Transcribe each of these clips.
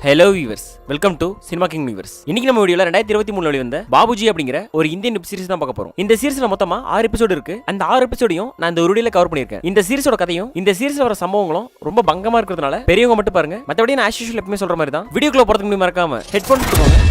Hello viewers, welcome to cinema king viewers. இன்னைக்கு நம்ம வீடியோல 2023 வெளிவந்த பாபுஜி அப்படிங்கிற ஒரு இந்தியன் வெப் சீரிஸ் தான் பார்க்க போறோம். இந்த சீரிஸ்ல மொத்தமா 6 எபிசோடு இருக்கு. அந்த 6 எபிசோடையும் நான் இந்த வீடியோல கவர் பண்ணிருக்கேன். இந்த சீரிஸோட கதையும் இந்த சீரிஸ்ல வர சம்பவங்களும் ரொம்ப பங்கமா இருக்கிறதுனால பெரியவங்க மட்டும் பாருங்க. மத்தபடி நான் ஆஸ் யூசுவல் எப்பவுமே சொல்ற மாதிரி தான் வீடியோக்குள்ள போறதுக்கு முன்னாடி மறக்காம ஹெட்போன் போட்டுக்கோங்க.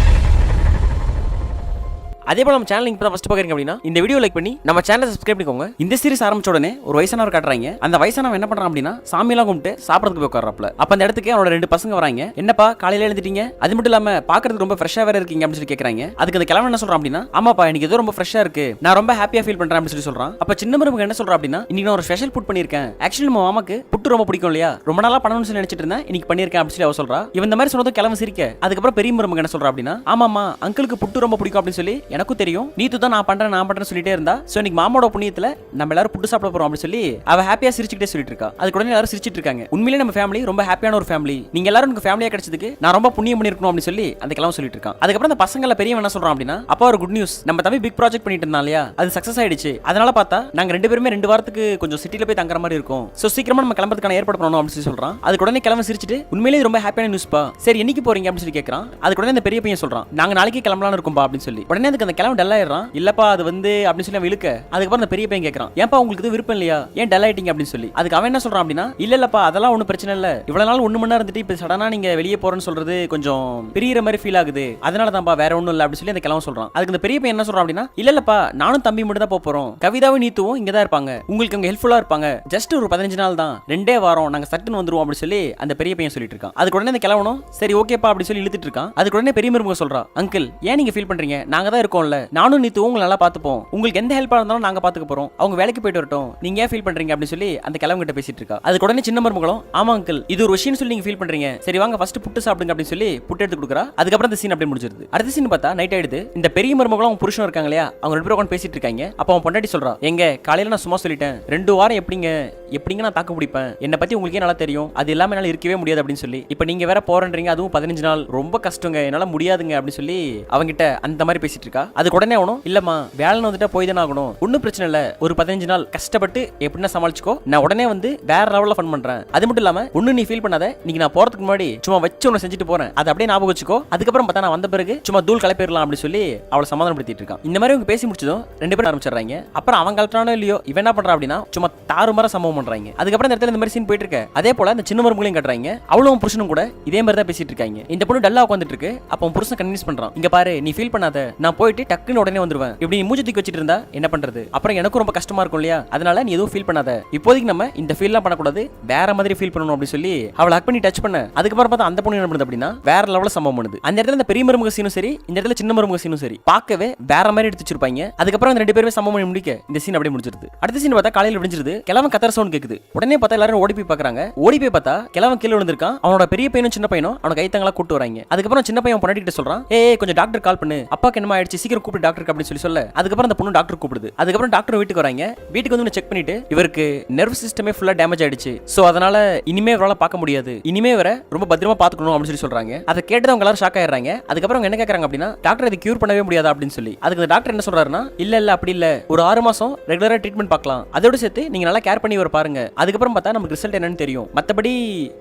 அதே போல நம்ம சேனல் இப்போ ஃபர்ஸ்ட் பார்க்குறீங்க அப்படின்னா இந்த வீடியோ லைக் பண்ணி நம்ம சேனலை சப்ஸ்கிரைப் பண்ணிக்கோங்க. இந்த சீரிஸ் ஆரம்பிச்ச உடனே ஒரு வயசானவர் காட்டுறாங்க. அந்த வயசானவன் என்ன பண்றான் அப்படின்னா சாமியெல்லாம் கும்பிட்டு சாப்பிடறதுக்கு போய் உட்கார்றாப்ல. அப்ப அந்த இடத்துக்கு அவனோட 2 பசங்க வராங்க. என்னப்பா காலையில எழுந்துட்டீங்க, அது மட்டும் இல்லாம பாக்குறதுக்கு ரொம்ப ஃப்ரெஷ்ஷா வேற இருக்கீங்க அப்படின்னு சொல்லி கேட்கறாங்க. அதுக்கு அந்த கிழவன் என்ன சொல்றான் அப்படின்னா, ஆமாப்பா எனக்கு ஏதோ ரொம்ப ஃப்ரெஷ்ஷா இருக்கு, நான் ரொம்ப ஹாப்பியா ஃபீல் பண்றேன் அப்படின்னு சொல்லி சொல்றான். அப்ப சின்ன மருமக என்ன சொல்றா அப்படின்னா, இன்னைக்கு நான் ஒரு ஸ்பெஷல் புட் பண்ணிருக்கேன். ஆக்சுவலி நம்ம மாமாக்கு புட்டு ரொம்ப பிடிக்கும் இல்லையா, ரொம்ப நாளா பண்ணணும்னு சொல்லி நினைச்சிட்டு இருந்தேன், இன்னைக்கு பண்ணிருக்கேன் அப்படின்னு சொல்லி அவ சொல்றா. இவன் இந்த மாதிரி சொன்னதும் கிழவன் சிரிக்க. அதுக்கப்புறம் பெரிய மருமக என்ன சொல்றா அப்படின்னா, ஆமாமா அங்கிளுக்கு புட்டு ரொம்ப பிடிக்கும் அப்படின்னு சொல்லி எனக்கும் தெரியும், நீ தான் நான் பண்றேன் சொல்லிட்டே இருந்தா. சோ இன்னைக்கு மாமாவோட புண்ணியத்துல நம்ம எல்லாரும் புட்டு சாப்பிட போறோம் அப்படின்னு சொல்லி அவ ஹாப்பியா சிரிச்சுக்கிட்டே சொல்லிட்டு இருக்கா. அதுக்கு உடனே எல்லாரும் சிரிச்சிட்டு இருக்காங்க. உண்மையிலேயே நம்ம ஃபேமிலி ரொம்ப ஹாப்பியான ஒரு ஃபேமிலி, நீங்க எல்லாரும் எனக்கு ஃபேமிலியா கிடைச்சதுக்கு நான் ரொம்ப புண்ணியம் பண்ணிருக்கணும் அப்படின்னு சொல்லி அந்த கிழவன் சொல்லிட்டு இருக்கான். அதுக்கப்புறம் அந்த பசங்கள பெரியவன் என்ன சொல்றான் அப்படின்னா, அப்பா ஒரு குட் நியூஸ், நம்ம தம்பி பிக் ப்ராஜெக்ட் பண்ணிட்டு இருந்தா இல்லையா, அது சக்சஸ் ஆயிடுச்சு. அதனால பார்த்தா நாங்க 2 பேருமே 2 வாரத்துக்கு கொஞ்சம் சிட்டில போய் தங்குற மாதிரி இருக்கும். சோ சீக்கிரமா நம்ம கிளம்பறதுக்கான ஏற்பாடு பண்ணணும் அப்படின்னு சொல்லி சொல்றான். அதுக்கு உடனே கிழவன் சிரிச்சிட்டு, உண்மையிலேயே ரொம்ப ஹாப்பியான நியூஸ்பா, சரி என்னைக்கு போறீங்க அப்படின்னு சொல்லி கேட்கறான். அதுக்கு உடனே அந்த பெரிய பையன் சொல்றான், நாங்க நாளைக்கு கிளம்பலாம்னு இருக்கோம்பா அப்படின்னு சொல்லி. உடனே அதுக்கு அந்த கிழவன் டல் ஆயிடுறான். இல்லப்பா அது வந்து அப்படின்னு சொல்லி இழுக்க. அதுக்கப்புறம் அந்த பெரிய பையன் கேட்கறான், ஏன்பா உங்களுக்கு விருப்பம் இல்லையா, ஏன் டல் ஆயிட்டீங்க அப்படின்னு சொல்லி. அதுக்கு அவன் என்ன சொல்றான் அப்படின்னா, இல்லப்பா அதெல்லாம் ஒன்றும் பிரச்சனை இல்ல, இவ்வளவு நாள் 1 மணி நேரம் இருந்துட்டு இப்ப சடனா நீங்க வெளியே போறேன்னு சொல்றது கொஞ்சம் பிரியிற மாதிரி ஃபீல் ஆகுது, அதனால தான்ப்பா வேற ஒன்றும் இல்லை அப்படின்னு சொல்லி அந்த கிழவன் சொல்றான். அதுக்கு அந்த பெரிய பையன் என்ன சொல்றான் அப்படின்னா, இல்லப்பா நானும் தம்பி மட்டும் தான் போறோம், கவிதாவும் நீத்துவும் இங்க தான் இருப்பாங்க, உங்களுக்கு அங்க ஹெல்ப்ஃபுல்லா இருப்பாங்க, ஜஸ்ட் ஒரு 15 நாள் தான், 2 வாரம் நாங்க சட்டுன்னு வந்துருவோம் அப்படின்னு சொல்லி அந்த பெரிய பையன் சொல்லிட்டு இருக்கான். அதுக்கு உடனே அந்த கிழவனும் சரி ஓகேப்பா அப்படி சொல்லி இழுத்துட்டு இருக்கான். அதுக்கு உடனே பெரிய மருமக சொல்றா, அங்கிள் ஏன் நீங்க ஃபீல் பண்றீங்க, நாங்க தான் இருக்கோம்ல, நானும் நீத்துவும் உங்களை நல்லா பாத்துப்போம், உங்களுக்கு எந்த ஹெல்ப்பா இருந்தாலும் நாங்க பாத்துக்க போறோம், அவங்க வேலைக்கு போயிட்டு வரட்டும், நீங்க ஏன் ஃபீல் பண்றீங்க அப்படின்னு சொல்லி அந்த கிழவன் கிட்ட பேசிட்டு இருக்கா. அதுக்கு உடனே சின்ன மருமகளும், ஆமா அங்கிள் இது ஒரு விஷயம் சொல்லி நீங்க ஃபீல் பண்றீங்க, சரி வாங்க ஃபர்ஸ்ட் புட்டு சாப்பிடுங்க அப்படின்னு சொல்லி புட்டு எடுத்து கொடுக்குறா. அதுக்கப்புறம் இந்த சீன் அப்படியே முடிஞ்சிருது. அடுத்த சீன் பார்த்தா நைட் ஆயிடுது. இந்த பெரிய மருமகளும் அவங்க புருஷனும் இருக்காங்க இல்லையா, அவங்க 2 பேரும் உட்கார்ந்து பேசிட்டு இருக்காங்க. அப்ப அவன் பொண்டாட்டி சொல்றா, எங்க காலையில நான் சும்மா சொல்லிட்டேன், 2 வாரம் எப்படிங்க நான் தாக்கு பிடிப்பேன், என்னை பத்தி உங்களுக்கே நல்லா தெரியும், அது இல்லாம என்னால இருக்கவே முடியாது அப்படின்னு சொல்லி, இப்ப நீங்க வேற போறேன்றீங்க, அதுவும் 15 நாள் ரொம்ப கஷ்டங்க, என்னால முடியாதுங்க அப்படின்னு சொல்லி அவங்கிட்ட அந்த மாதிரி பேசிட்டு இருக்கா. அதுக்கு உடனே அவனும், இல்லம்மா வேலை வந்துட்டா போய் தானே ஆகணும், ஒன்னும் பிரச்சனை இல்ல, ஒரு 15 நாள் கஷ்டப்பட்டு எப்படின்னா சமாளிச்சுக்கோ, நான் உடனே வந்து வேற லெவல்ல ஃபன் பண்றேன், அது மட்டும் இல்லாம ஒன்னும் நீ ஃபீல் பண்ணாத, நீங்க நான் போறதுக்கு முன்னாடி சும்மா வச்சு ஒன்னு செஞ்சுட்டு போறேன், அதை அப்படியே ஞாபகம் வச்சுக்கோ, அதுக்கப்புறம் பார்த்தா நான் வந்த பிறகு சும்மா தூள் கலப்பிடலாம் அப்படின்னு சொல்லி அவளை சமாதானப்படுத்திட்டு இருக்கான். இந்த மாதிரி அவங்க பேசி முடிச்சதும் 2 பேரும் ஆரம்பிச்சிடுறாங்க. அப்புறம் அவன் கலட்டானோ இல்லையோ இவன் என்ன பண்றான் அப்படின்னா சும்மா தாறுமாற சம்பவம் பண்றாங்க. அதுக்கப்புறம் இந்த இடத்துல இந்த மாதிரி சீன் போயிட்டு இருக்கு. அதே போல இந்த சின்ன மருமகளையும் கட்டுறாங்க. அவளும் புருஷனும் கூட இதே மாதிரி தான் பேசிட்டு இருக்காங்க. இந்த பொண்ணு டல்லா உட்காந்துட்டு இருக்கு. அப்போ புருஷன் கன்வின்ஸ் பண்றான், இங்க பாரு நீ ஃபீல் பண்ணாத, நான் போயிட்டு டக்குன்னு உடனே வந்துருவேன், இப்படி மூஞ்சி தூக்கி வச்சிட்டு இருந்தா என்ன பண்றது, அப்புறம் எனக்கும் ரொம்ப கஷ்டமா இருக்கும் இல்லையா, அதனால நீ எதுவும் ஃபீல் பண்ணாத, இப்போதைக்கு நம்ம இந்த ஃபீல்லாம் பண்ணக்கூடாது, வேற மாதிரி ஃபீல் பண்ணணும் அப்படின்னு சொல்லி அவளை ஹக் பண்ணி டச் பண்ண. அதுக்கப்புறம் பார்த்தா அந்த பொண்ணு என்ன பண்ணுது அப்படின்னா வேற லெவல்ல சம்பவம் பண்ணுது. அந்த இடத்துல இந்த பெரிய மருமக சீனும் சரி, இந்த இடத்துல சின்ன மருமக சீனும் சரி பார்க்கவே வேற மாதிரி எடுத்து வச்சிருப்பாங்க. அதுக்கப்புறம் அந்த 2 பேருமே சம்பவம் பண்ணி முடிக்க இந்த சீன் அப்படியே முடிஞ்சிருது. அடுத்த சீன் பார்த்தா காலையில விடிஞ்சிருது. கிழவன் கத்தற சவுண்ட் கேக்குது. உடனே பார்த்தா எல்லாரும் ஓடி போய் பார்க்கறாங்க. ஓடி போய் பார்த்தா கிழவன் கீழ விழுந்திருக்கான். அவனோட பெரிய பையனும் சின்ன பையனும் அவன கைத்தங்களா கூட்டி வராங்க. அதுக்கப்புறம் சின்ன பையன் பொண்டாட்டி கிட்ட சொல்றான், ஏய் கொஞ்சம் டாக்டர் கால் பண்ணு, அப்பாக்கு என்னமா ஆயிடுச்சு, சீக்கிரம் கூப்பிடு டாக்டருக்கு அப்படின்னு சொல்லி சொல்ல. அதுக்கப்புறம் அந்த பொண்ணு டாக்டர் கூப்பிடுது. அதுக்கப்புறம் டாக்டர் வீட்டுக்கு வராங்க. வீட்டுக்கு வந்து செக் பண்ணிட்டு இவருக்கு நர்வ் சிஸ்டமே ஃபுல்லா டேமேஜ் ஆயிடுச்சு, சோ அதனால இனிமே இவரால பார்க்க முடியாது, இனிமே வர ரொம்ப பத்திரமா பாத்துக்கணும் அப்படின்னு சொல்லி சொல்றாங்க. அதை கேட்டு அவங்க எல்லாரும் ஷாக் ஆயிடுறாங்க. அதுக்கப்புறம் அவங்க என்ன கேக்குறாங்க அப்படின்னா, டாக்டர் இதை கியூர் பண்ணவே முடியாதா அப்படின்னு சொல்லி. அதுக்கு அந்த டாக்டர் என்ன சொல்றாருன்னா, இல்ல அப்படி இல்ல, ஒரு 6 மாசம் ரெகுலரா ட்ரீட்மெண்ட் பார்க்கலாம், அதோட சேர்த்து நீங்க நல்லா கேர் பண்ணி வர பாருங்க, அதுக்கப்புறம் பார்த்தா நமக்கு ரிசல்ட் என்னன்னு தெரியும், மத்தபடி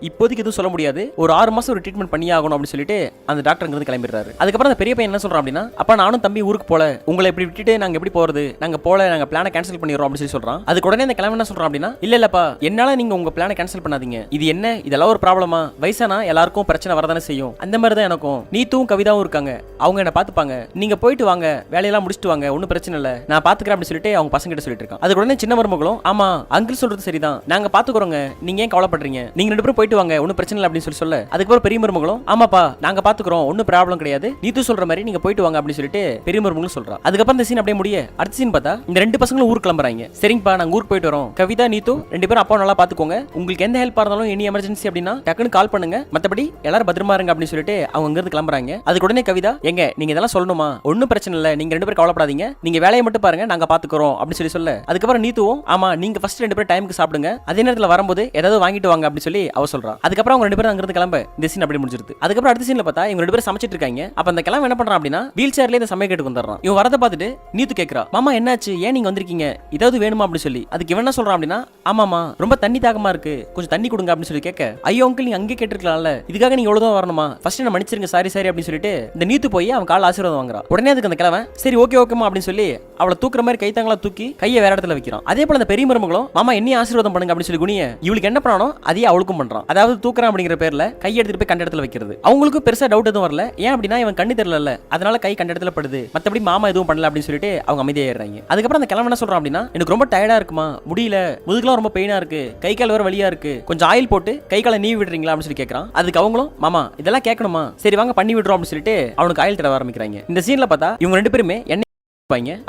இப்போதைக்கு எதுவும் சொல்ல முடியாது, ஒரு 6 மாசம் ஒரு ட்ரீட்மெண்ட் பண்ணி ஆகணும் அப்படின்னு சொல்லிட்டு அந்த டாக்டர் இருந்து கிளம்பிடுறாரு. அதுக்கப்புறம் அந்த பெரிய பையன் என்ன சொல்றான் அப்படின்னா, அப்பா நானும் தம்பி ஊருக்கு போல, உங்களை இப்படி விட்டுட்டு நாங்க எப்படி போறது, நாங்க போல, நாங்க பிளானை கேன்சல் பண்ணிடுறோம் அப்படின்னு சொல்லி சொல்றான். அதுக்கு உடனே அந்த கிளம்பி என்ன சொல்றான் அப்படின்னா, இல்லப்பா என்னால நீங்க உங்க பிளானை கேன்சல் பண்ணாதீங்க, இது என்ன இதெல்லாம் ஒரு ப்ராப்ளமா, வயசானா எல்லாருக்கும் பிரச்சனை வரதானே செய்யும், அந்த மாதிரி தான் எனக்கும், நீத்தும் கவிதாவும் இருக்காங்க, அவங்க என்ன பாத்துப்பாங்க, நீங்க போயிட்டு வாங்க, வேலையெல்லாம் முடிச்சுட்டு வாங்க, ஒன்னும் பிரச்சனை இல்ல, நான் பாத்துக்கிறேன் அப்படின்னு சொல்லிட்டு அவங்க பசங்க கிட்ட சொல்லிட்டு இருக்கான். அதுக்கு உடனே சின்ன மருமகளும், ஆமா அங்கிள் சொல்றது சரிதான், நாங்க பாத்துக்கிறோங்க, நீங்க ஏன் கவலைப்படுறீங்க, நீங்க 2 பேரும் போயிட்டு வாங்க, ஒன்னும் பிரச்சனை இல்லை அப்படின்னு சொல்லி சொல்ல. அதுக்கப்புறம் பெரிய மருமகளும், ஆமாப்பா நாங்க பாத்துக்கிறோம், ஒன்னும் ப்ராப்ளம் கிடையாது, நீத்து சொல்ற மாதிரி நீங்க போயிட்டு வாங்க அப்படின்னு சொல்லிட்டு பெரிய மருமகளும் சொல்றா. அதுக்கப்புறம் இந்த சீன் அப்படியே முடிய அடுத்த சீன் பார்த்தா இந்த 2 பசங்களும் ஊருக்கு கிளம்புறாங்க. சரிங்கப்பா நாங்க ஊருக்கு போயிட்டு வரோம், கவிதா நீத்து 2 பேரும் அப்பா நல்லா பாத்துக்கோங்க, உங்களுக்கு எந்த ஹெல்ப்பா இருந்தாலும் எனி எமர்ஜென்சி அப்படின்னா டக்குன்னு கால் பண்ணுங்க, மத்தபடி எல்லாரும் பத்திரமா இருங்க அப்படின்னு சொல்லிட்டு அவங்க அங்க இருந்து கிளம்புறாங்க. அதுக்கு உடனே கவிதா, எங்க நீங்க இதெல்லாம் சொல்லணுமா, ஒன்னும் பிரச்சனை இல்லை, நீங்க 2 பேரும் கவலைப்படாதீங்க, நீங்க வேலையை மட்டும் பாருங்க, நாங்க பாத்துக்கிறோம் அப்படின்னு சொல்லி சொல்ல. அதுக்கப்புறம் நீத்துவும், ஆமா நீங்க ஃபர்ஸ்ட் 2 பேரும் டைமுக்கு சாப்பிடுங்க, அதே நேரத்தில் வரும்போது ஏதாவது வாங்கிட்டு வாங்க அப்படின்னு சொல்லி அவ சொல்றா. அதுக்கப்புறம் அவங்க 2 பேரும் அங்க இருந்து கிளம்ப இந்த சீன் அப்படியே முடிஞ்சிருது. அதுக்கப்புறம் அடுத்த சீன்ல பார்த்தா இவங்க 2 பேரும் சமைச்சிட்டு இருக்காங்க. அப்ப அந்த கிழவன் என்ன பண்றான் அப்படின்னா வீல் சேர்லயே இந்த சமையல் துணை கேட்டு வந்துடுறான். இவன் வரதை பார்த்துட்டு நீத்து கேட்கறா, மாமா என்னாச்சு, ஏன் நீங்க வந்திருக்கீங்க, ஏதாவது வேணுமா அப்படின்னு சொல்லி. அதுக்கு இவன் என்ன சொல்றான் அப்படின்னா, ஆமாமா ரொம்ப தண்ணி தாகமா இருக்கு, கொஞ்சம் தண்ணி கொடுங்க அப்படின்னு சொல்லி கேட்க, ஐயோ அங்கிள் நீங்க அங்கே கேட்டிருக்கலாம்ல, இதுக்காக நீங்க எவ்வளவு வரணுமா, ஃபர்ஸ்ட் என்ன மன்னிச்சிருங்க, சாரி சாரி அப்படின்னு சொல்லிட்டு இந்த நீத்து போய் அவன் கால ஆசீர்வாதம் வாங்குறான். உடனே அதுக்கு அந்த கிழவன் சரி ஓகே ஓகேமா அப்படின்னு சொல்லி அவளை தூக்குற மாதிரி கைத்தாங்களா தூக்கி கையை வேற இடத்துல வைக்கிறான். அதே போல அந்த பெரிய மருமகளும் மாமா என்னையும் ஆசீர்வாதம் பண்ணுங்க அப்படின்னு சொல்லி குனிய இவளுக்கு என்ன பண்ணானோ அதையே அவளுக்கும் பண்றான். அதாவது தூக்குறான் அப்படிங்கிற பேர்ல கை எடுத்துட்டு போய் கண்ட இடத்துல வைக்கிறது. அவங்களுக்கு பெருசா டவுட் எதுவும் வரல, ஏன் அப்படின்னா இவன் கண்ணு தெரியல, அதனால கை கண்ட இடத்துல படுது, மத்தபடி மாமா எதுவும் பண்ணல அப்படின்னு சொல்லிட்டு அவங்க அமைதியாயிடுறாங்க. அதுக்கப்புறம் அந்த கிழவன் என்ன சொல்றான் அப்படின்னா, எனக்கு ரொம்ப டயர்டா இருக்குமா, முடியல, முதுகுலாம் ரொம்ப பெயினா இருக்கு, கை கால் வேற வலியா இருக்கு, கொஞ்சம் ஆயில் போட்டு கை காலை நீவி விடுறீங்களா அப்படின்னு சொல்லி கேட்கறான். அதுக்கு அவங்களும் மாமா இதெல்லாம் கேட்கணுமா, சரி வாங்க பண்ணி விடுறோம் அப்படின்னு சொல்லிட்டு அவனுக்கு ஆயில் தர ஆரம்பிக்கிறாங்க. இந்த சீன்ல பார்த்தா இவங்க ரெண்டு பேருமே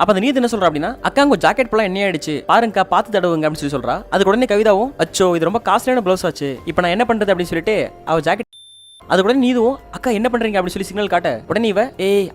அப்ப அந்த நீதி என்ன சொல்றா அப்படின்னா, அக்கா உங்க ஜாக்கெட் போலாம் என்ன ஆயிடுச்சு பாருங்கக்கா பார்த்து தடவுங்க அப்படின்னு சொல்லி சொல்றா. அதுக்கு உடனே கவிதாவும் அச்சோ இது ரொம்ப காஸ்ட்லியான ப்ளவுஸ் ஆச்சு, இப்போ நான் என்ன பண்றது அப்படின்னு சொல்லிட்டு அவ ஜாக்கெட் அது உடனே நீதுவும் அக்கா என்ன பண்றீங்க அப்படின்னு சொல்லி சிக்னல் காட்ட உடனே இவ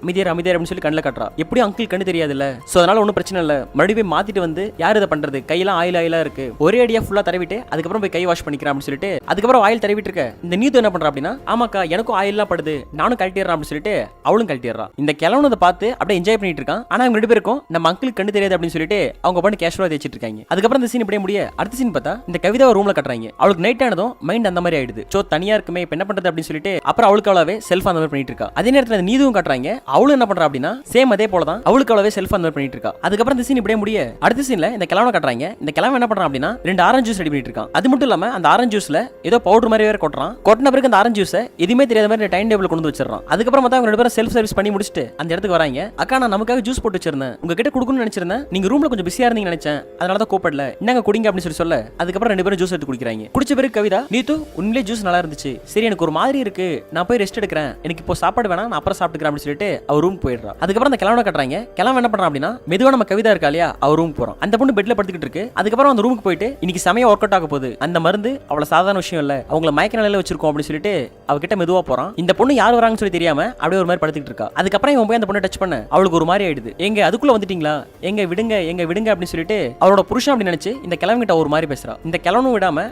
அமைதியார் அப்படின்னு சொல்லி கண்ணில் காட்டுறா. எப்படியும் அங்கிள் கண்ணு தெரியாது இல்ல, சோ அதனால ஒன்றும் பிரச்சனை இல்லை, மறுபடியும் மாத்திட்டு வந்து யார் இதை பண்றது, கையெல்லாம் ஆயிலா இருக்கு, ஒரே அடியா ஃபுல்லா தடவிட்டு அதுக்கப்புறம் போய் கை வாஷ் பண்ணிக்கிறேன் அப்படின்னு சொல்லிட்டு அதுக்கப்புறம் ஆயில் தடவிட்டு இருக்க இந்த நீது என்ன பண்றா அப்படின்னா, ஆமாக்கா எனக்கும் ஆயில்லாம் படுது, நானும் கழட்டிடுறேன் அப்படின்னு சொல்லிட்டு அவளும் கழட்டிடுறான். இந்த கிழவனதை பார்த்து அப்படியே என்ஜாய் பண்ணிட்டு இருக்கான். ஆனா அவங்க ரெண்டு பேருக்கும் நம்ம அங்கிள் கண்ணு தெரியாது அப்படின்னு சொல்லிட்டு அவங்க பண்ணி கேஷுவலா தேய்ச்சிட்டு இருக்காங்க. அதுக்கப்புறம் இந்த சீன் இப்படியே முடிய அடுத்த சீன் பார்த்தா இந்த கவிதா ரூம்ல கட்டுறாங்க. அவளுக்கு நைட் ஆனதும் மைண்ட் அந்த மாதிரி ஆயிடுது, சோ தனியா இருக்குமே இப்ப என்ன பண்றது அப்படின்னு சொல்லிட்டு அப்புறம் அவளுக்கு செல்ஃப் அந்த மாதிரி பண்ணிட்டு இருக்கா. அதே நேரத்துல நீதுவும் காட்டுறாங்க, அவளும் என்ன பண்றா அப்படின்னா சேம் அதே போல தான் அவளுக்கு அவளவே செல்ஃப் அந்த மாதிரி பண்ணிட்டு இருக்கா. அதுக்கப்புறம் இந்த சீன் இப்படியே முடிய அடுத்த சீன்ல இந்த கிழவனை காட்டுறாங்க. இந்த கிழவன் என்ன பண்றான் அப்படின்னா 2 ஆரஞ்சு ஜூஸ் ரெடி பண்ணிட்டு இருக்கான். அது மட்டும் இல்லாம அந்த ஆரஞ்சு ஜூஸ்ல ஏதோ பவுடர் மாதிரி வேற கொட்டுறான். கொட்டின பிறகு அந்த ஆரஞ்சு ஜூஸ் எதுவுமே தெரியாத மாதிரி டைம் டேபிள் கொண்டு வச்சிடறான். அதுக்கப்புறம் அவங்க ரெண்டு பேரும் செல்ஃப் சர்வீஸ் பண்ணி முடிச்சுட்டு அந்த இடத்துக்கு வராங்க. அக்கா நான் நமக்காக ஜூஸ் போட்டு வச்சிருந்தேன், உங்ககிட்ட கொடுக்கணும்னு நினைச்சிருந்தேன், நீங்க ரூம்ல கொஞ்சம் பிஸியா இருந்தீங்க நினைச்சேன், அதனால தான் கூப்பிடல, என்னங்க குடிங்க அப்படின்னு சொல்ல அதுக்கப்புறம் ரெண்டு பேரும் ஜூஸ் எடுத்து குடிக்கிறாங்க. குடிச்ச பிறகு கவிதா நீத்து உண்மையிலே ஜூஸ் நல்லா இருந்துச்சு, சரி எனக்கு ஒரு மாதிரி இருக்கு, நான் போய் ரெஸ்ட் எடுக்கிறேன், எனக்கு இப்போ சாப்பாடு வேணா நான் அப்புறம் சாப்பிட்டுக்கிறேன் அப்படின்னு சொல்லிட்டு அவர் ரூம் போயிடுறா. அதுக்கப்புறம் அந்த கிழவனை கட்டுறாங்க. கிழவன் என்ன பண்றான் அப்படின்னா மெதுவா நம்ம கவிதா இருக்கா இல்லையா அவர் ரூம் போறான். அந்த பொண்ணு பெட்ல படுத்துக்கிட்டு இருக்கு. அதுக்கப்புறம் அந்த ரூமுக்கு போயிட்டு இன்னைக்கு செமையா ஒர்க் அவுட் ஆக போகுது, அந்த மருந்து அவ்வளவு சாதாரண விஷயம் இல்ல, அவங்கள மயக்க நிலையில வச்சிருக்கோம் அப்படின்னு சொல்லிட்டு அவகிட்ட மெதுவா போறான். இந்த பொண்ணு யார் வராங்கன்னு சொல்லி தெரியாம அப்படியே ஒரு மாதிரி படுத்துக்கிட்டு இருக்கா. அதுக்கப்புறம் இவன் போய் அந்த பொண்ணை டச் பண்ண அவளுக்கு ஒரு மாதிரி ஆயிடுது, எங்க அதுக்குள்ள வந்துட்டீங்களா, எங்க விடுங்க எங்க விடுங்க அப்படின்னு சொல்லிட்டு அவளோட புருஷன் அப்படின்னு நினைச்சு இந்த கிழவன்கிட்ட ஒரு மாதிரி பேசுறா. இந்த கிழவனும் விடாம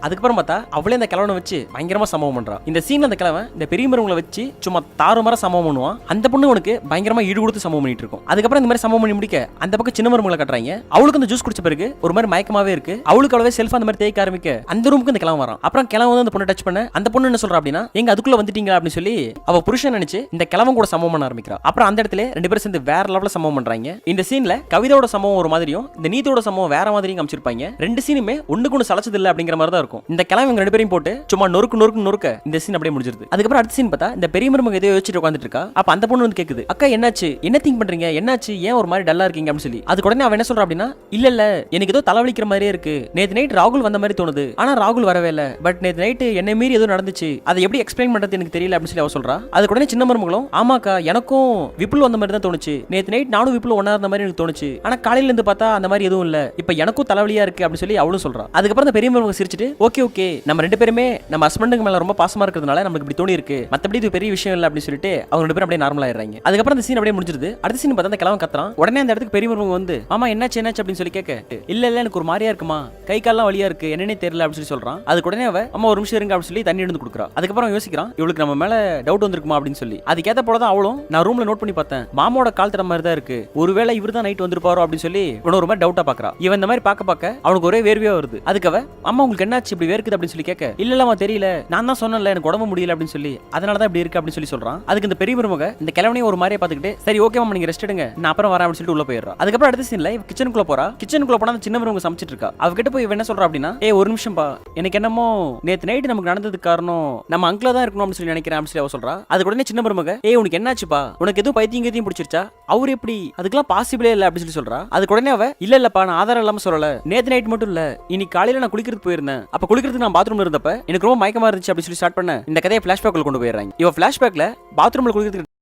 அதுக்கப்புறம் பார்த்தா அவளே இந்த கிழவனை வச்சு பயங்கரமா சம்பவம் பண்றான். இந்த சீன்ல அந்த கிழவன் இந்த பெரிய மரங்களை வச்சு சும்மா தாறுமாற சம்பவம் பண்ணுவான். அந்த பொண்ணு உனக்கு பயங்கரமா ஈடு கொடுத்து சம்பவம் பண்ணிட்டு இருக்கும். அதுக்கப்புறம் இந்த மாதிரி சம்பவம் பண்ணி முடிக்க அந்த பக்கம் சின்ன மரங்களை கட்டுறாங்க. அவளுக்கு அந்த ஜூஸ் குடிச்ச பிறகு ஒரு மாதிரி மயக்கமாவே இருக்கு. அவளுக்கு அவ்வளவே செல்ஃப் அந்த மாதிரி தேய்க்க ஆரம்பிக்க அந்த ரூமுக்கு இந்த கிழவன் வரான். அப்புறம் கிழவன் வந்து அந்த பொண்ணை டச் பண்ண அந்த பொண்ணு என்ன சொல்றா அப்படின்னா, எங்க அதுக்குள்ள வந்துட்டீங்களா அப்படின்னு சொல்லி அவ புருஷன் நினைச்சு இந்த கிழவன் கூட சம்பவம் பண்ண ஆரம்பிக்கிறா. அப்புறம் அந்த இடத்துல ரெண்டு பேரும் சேர்ந்து வேற லெவல்ல சம்பவம் பண்றாங்க. இந்த சீன்ல கவிதாவோட சம்பவம் ஒரு மாதிரியும் இந்த நீதியோட சம்பவம் வேற மாதிரியும் காமிச்சிருப்பாங்க. ரெண்டு சீனுமே ஒண்ணுக்கு ஒண்ணு சலச்சது இல்ல அப்படிங்கிற மாதிரி தான் இருக்கும். இந்த கிழவன் ரெண்டு பேரையும் போட்டு சும்மா நொறுக்க இந்த சீன் அப்படியே முடிஞ்சிருது. அதுக்கப்புறம் அடுத்த சீன் பார்த்தா இந்த பெரிய மருமக ஏதோ யோசிச்சுட்டு உட்கார்ந்துட்டு இருக்கா. அப்ப அந்த பொண்ணு வந்து கேக்குது, அக்கா என்னாச்சு, என்ன திங்க் பண்றீங்க, என்னாச்சு, ஏன் ஒரு மாதிரி டல்லா இருக்கீங்க அப்படின்னு சொல்லி. அது உடனே அவன் என்ன சொல்றா அப்படின்னா, இல்ல எனக்கு ஏதோ தலைவலிக்கிற மாதிரியே இருக்கு, நேத்து நைட் ராகுல் வந்த மாதிரி தோணுது, ஆனா ராகுல் வரவே இல்ல, பட் நேத்து நைட் என்னை மீறி ஏதோ நடந்துச்சு, அதை எப்படி எக்ஸ்பிளைன் பண்றது எனக்கு தெரியல அப்படின்னு சொல்லி அவ சொல்றா. அது உடனே சின்ன மருமகளும், ஆமாக்கா எனக்கும் விப்புல் வந்த மாதிரி தான் தோணுச்சு, நேத்து நைட் நானும் விப்புல் ஒன்னா இருந்த மாதிரி எனக்கு தோணுச்சு, ஆனா காலையில இருந்து பார்த்தா அந்த மாதிரி எதுவும் இல்ல, இப்ப எனக்கும் தலைவலியா இருக்கு அப்படின்னு சொல்லி அவளும் சொல்றா. அதுக்கப்புறம் அந்த பெரிய மருமக சிரிச்சிட்டு ஓகே நம்ம ரெண்டு பேருமே நம்ம ஹஸ்பண்டுக்கு மேல ரொம்ப பாசமா இருக்கிறதுனால நமக்கு இப்படி தோணி இருக்கு, மத்தபடி இது பெரிய விஷயம் இல்ல அப்படின்னு சொல்லிட்டு அவங்க ரெண்டு பேரும் அப்படியே நார்மல் ஆயிடுறாங்க. அதுக்கப்புறம் அந்த சீன் அப்படியே முடிஞ்சிருது. அடுத்த சீன் பார்த்தா அந்த கிழவன் கத்துறான். உடனே அந்த இடத்துக்கு பெரிய மருமக வந்து, ஆமா என்னாச்சு அப்படின்னு சொல்லி கேட்க, இல்ல எனக்கு ஒரு மாதிரியா இருக்குமா, கை கால்லாம் வலியா இருக்கு, என்னன்னே தெரியல அப்படின்னு சொல்லி சொல்றான். அதுக்கு உடனே அவ அம்மா ஒரு நிமிஷம் இருங்க அப்படின்னு சொல்லி தண்ணி எடுத்து கொடுக்குறா. அதுக்கப்புறம் யோசிக்கிறான், இவளுக்கு நம்ம மேல டவுட் வந்திருக்குமா அப்படின்னு சொல்லி. அதுக்கேத்த போலதான் அவளும், நான் ரூம்ல நோட் பண்ணி பார்த்தேன், மாமோட கால் தர மாதிரி தான் இருக்கு, ஒருவேளை இவர் தான் நைட் வந்திருப்பாரோ அப்படின்னு சொல்லி இவன் ஒரு மாதிரி டவுட்டா பாக்குறா. இவன் இந்த மாதிரி பார்க்க அவனுக்கு ஒரே வேர்வையா வருது. அதுக்கு அவ, அம்மா உங்களுக்கு என்னாச்சு இப்படி வேர்க்குது அப்படின்னு சொல்லி கேட்க, இல்ல தெரியல, நான் தான் சொன்னேன்ல எனக்கு உடம்பு முடியல அப்படின்னு சொல்லி, அதனாலதான் இப்படி இருக்கு அப்படின்னு சொல்லி சொல்றான். அதுக்கு இந்த பெரிய மருமக இந்த கிழவனையும் ஒரு மாதிரியே பார்த்துக்கிட்டு, சரி ஓகே மாமா நீங்க ரெஸ்ட் எடுங்க, நான் அப்புறம் வரேன் அப்படின்னு சொல்லிட்டு உள்ள போயிடுறா. அதுக்கப்புறம் அடுத்த சீன்ல கிச்சனுக்குள்ள போறா. கிச்சனுக்குள்ள போனா அந்த சின்ன மருமக சமைச்சிட்டு இருக்கா. அவகிட்ட போய் என்ன சொல்றா அப்படின்னா, ஒரு நிமிஷம் பா, எனக்கு என்னமோ நேத்து நைட் நமக்கு நடந்ததுக்கு காரணம் நம்ம அங்கிளா தான் இருக்கணும் அப்படின்னு சொல்லி நினைக்கிறேன் அப்படின்னு சொல்லி அவ சொல்றா. அது உடனே சின்ன மருமக, உனக்கு என்னாச்சுப்பா, உனக்கு எதுவும் பைத்தியம் பிடிச்சிருச்சா, அவர் எப்படி, அதுக்கெல்லாம் பாசிபிளே இல்ல அப்படின்னு சொல்லி சொல்றா. அதுக்கு உடனே அவ, இல்லப்பா நான் ஆதாரம் இல்லாம சொல்லல, நேத்து நைட் மட்டும் இல்ல இன்னைக்கு காலையில நான் குளிக்கிறதுக்கு போயிருந்தேன், அப்ப குளிக்கிறதுக்கு நான் பாத்ரூம்ல இருந்தப்ப எனக்கு ரொம்ப மயக்கமா இருந்துச்சு அப்படின்னு சொல்லி ஸ்டார்ட் பண்ண இந்த கதையை பிளாஷ்பேக்ல கொண்டு போயிடுறாங்க. இவ பிளாஷ்பேக்ல பாத்ரூம்ல குளிக்கிறதுக்கு